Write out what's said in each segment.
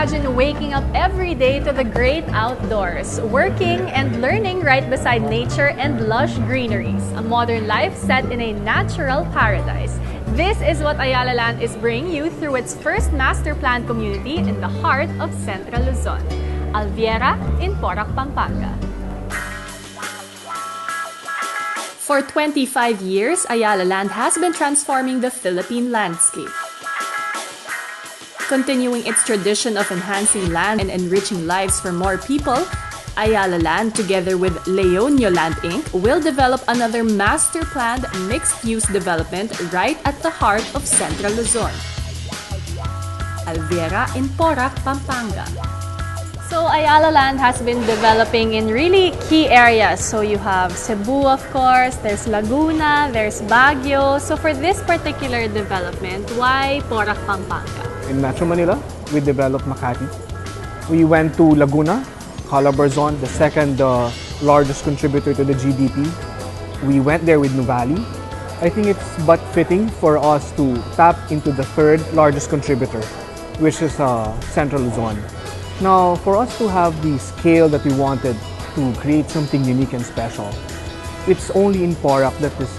imagine waking up every day to the great outdoors, working and learning right beside nature and lush greeneries, a modern life set in a natural paradise. This is what Ayala Land is bringing you through its first master plan community in the heart of Central Luzon, Alviera in Porac, Pampanga. For 25 years, Ayala Land has been transforming the Philippine landscape. Continuing its tradition of enhancing land and enriching lives for more people, Ayala Land, together with Leonio Land Inc., will develop another master-planned mixed-use development right at the heart of Central Luzon, Alviera in Porac, Pampanga. So Ayala Land has been developing in really key areas. So you have Cebu, of course, there's Laguna, there's Baguio. So for this particular development, why Porac, Pampanga? In Metro Manila, we developed Makati. We went to Laguna, Calabarzon, the second largest contributor to the GDP. We went there with Nuvali. I think it's but fitting for us to tap into the third largest contributor, which is Central Luzon. Now, for us to have the scale that we wanted to create something unique and special, it's only in Porac that this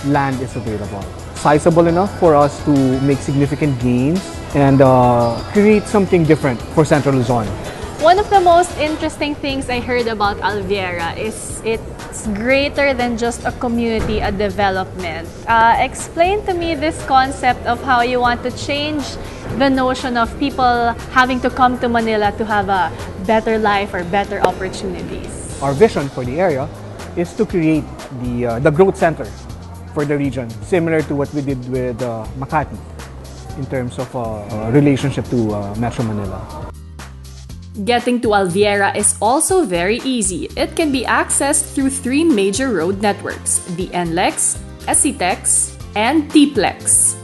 land is available. Sizable enough for us to make significant gains and create something different for Central Luzon. One of the most interesting things I heard about Alviera is it's greater than just a community, a development. Explain to me this concept of how you want to change the notion of people having to come to Manila to have a better life or better opportunities. Our vision for the area is to create the growth center for the region, similar to what we did with Makati in terms of relationship to Metro Manila. Getting to Alviera is also very easy. It can be accessed through three major road networks, the NLEX, SCTEX, and TPLEX.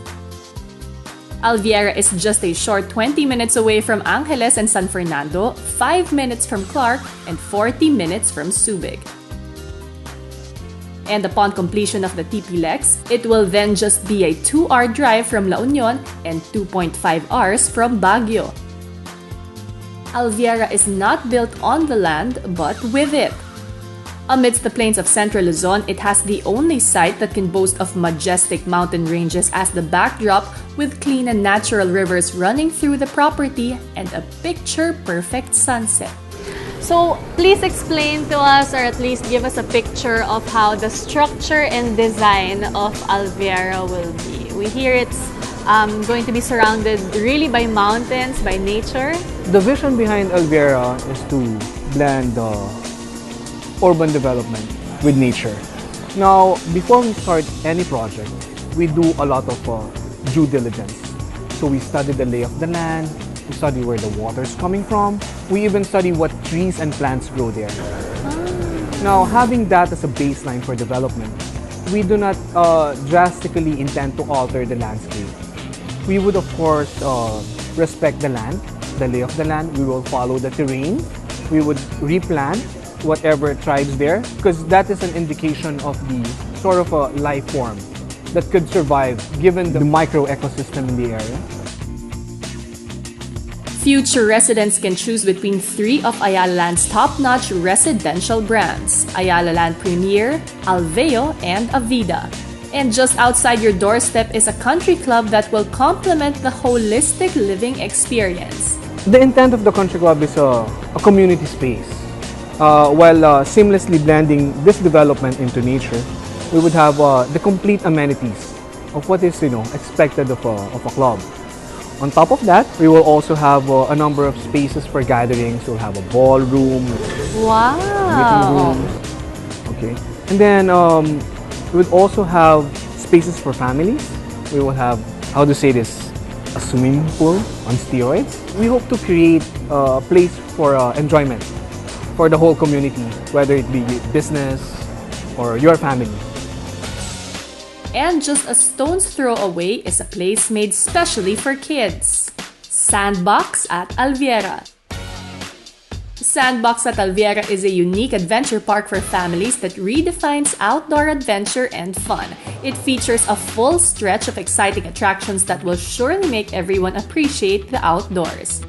Alviera is just a short 20 minutes away from Angeles and San Fernando, 5 minutes from Clark, and 40 minutes from Subic. And upon completion of the TPLEX, it will then just be a 2-hour drive from La Union and 2.5 hours from Baguio. Alviera is not built on the land, but with it. Amidst the plains of Central Luzon, it has the only site that can boast of majestic mountain ranges as the backdrop, with clean and natural rivers running through the property and a picture-perfect sunset. So please explain to us, or at least give us a picture of how the structure and design of Alviera will be. We hear it's going to be surrounded really by mountains, by nature. The vision behind Alviera is to blend urban development with nature. Now, before we start any project, we do a lot of due diligence. So we study the lay of the land, we study where the water is coming from, we even study what trees and plants grow there. Now, having that as a baseline for development, we do not drastically intend to alter the landscape. We would, of course, respect the land, the lay of the land. We will follow the terrain. We would replant whatever thrives there, because that is an indication of the sort of a life form that could survive given the micro ecosystem in the area. Future residents can choose between 3 of Ayala Land's top-notch residential brands: Ayala Land Premier, Alveo, and Avida. And just outside your doorstep is a country club that will complement the holistic living experience. The intent of the country club is a community space. While seamlessly blending this development into nature, we would have the complete amenities of what is expected of a club. On top of that, we will also have a number of spaces for gatherings. We'll have a ballroom, meeting rooms, okay, and then we would also have spaces for families. We will have, how to say this, a swimming pool on steroids. We hope to create a place for enjoyment for the whole community, whether it be business or your family. And just a stone's throw away is a place made specially for kids. Sandbox at Alviera. Sandbox at Alviera is a unique adventure park for families that redefines outdoor adventure and fun. It features a full stretch of exciting attractions that will surely make everyone appreciate the outdoors.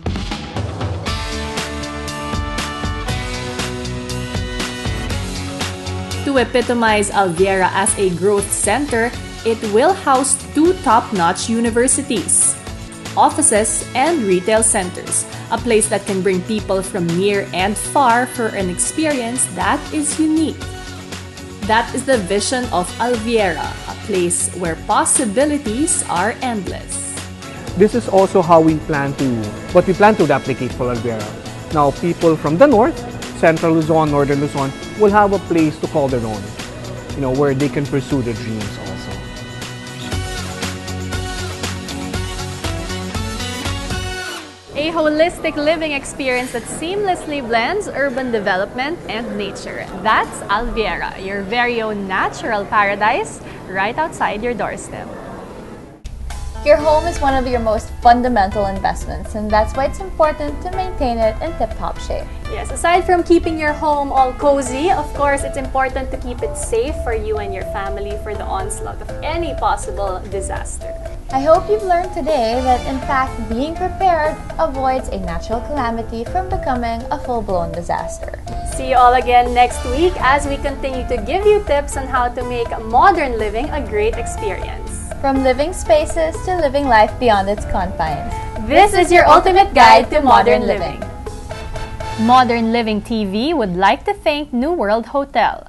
To epitomize Alviera as a growth center, it will house 2 top-notch universities, offices, and retail centers, a place that can bring people from near and far for an experience that is unique. That is the vision of Alviera, a place where possibilities are endless. This is also how we plan to replicate for Alviera. Now, people from the north, Central Luzon, Northern Luzon, will have a place to call their own, where they can pursue their dreams also. A holistic living experience that seamlessly blends urban development and nature. That's Alviera, your very own natural paradise right outside your doorstep. Your home is one of your most fundamental investments, and that's why it's important to maintain it in tip-top shape. Yes, aside from keeping your home all cozy, of course, it's important to keep it safe for you and your family for the onslaught of any possible disaster. I hope you've learned today that, in fact, being prepared avoids a natural calamity from becoming a full-blown disaster. See you all again next week as we continue to give you tips on how to make modern living a great experience. From living spaces to living life beyond its confines. This is your ultimate guide to modern living. Modern Living TV would like to thank New World Hotel.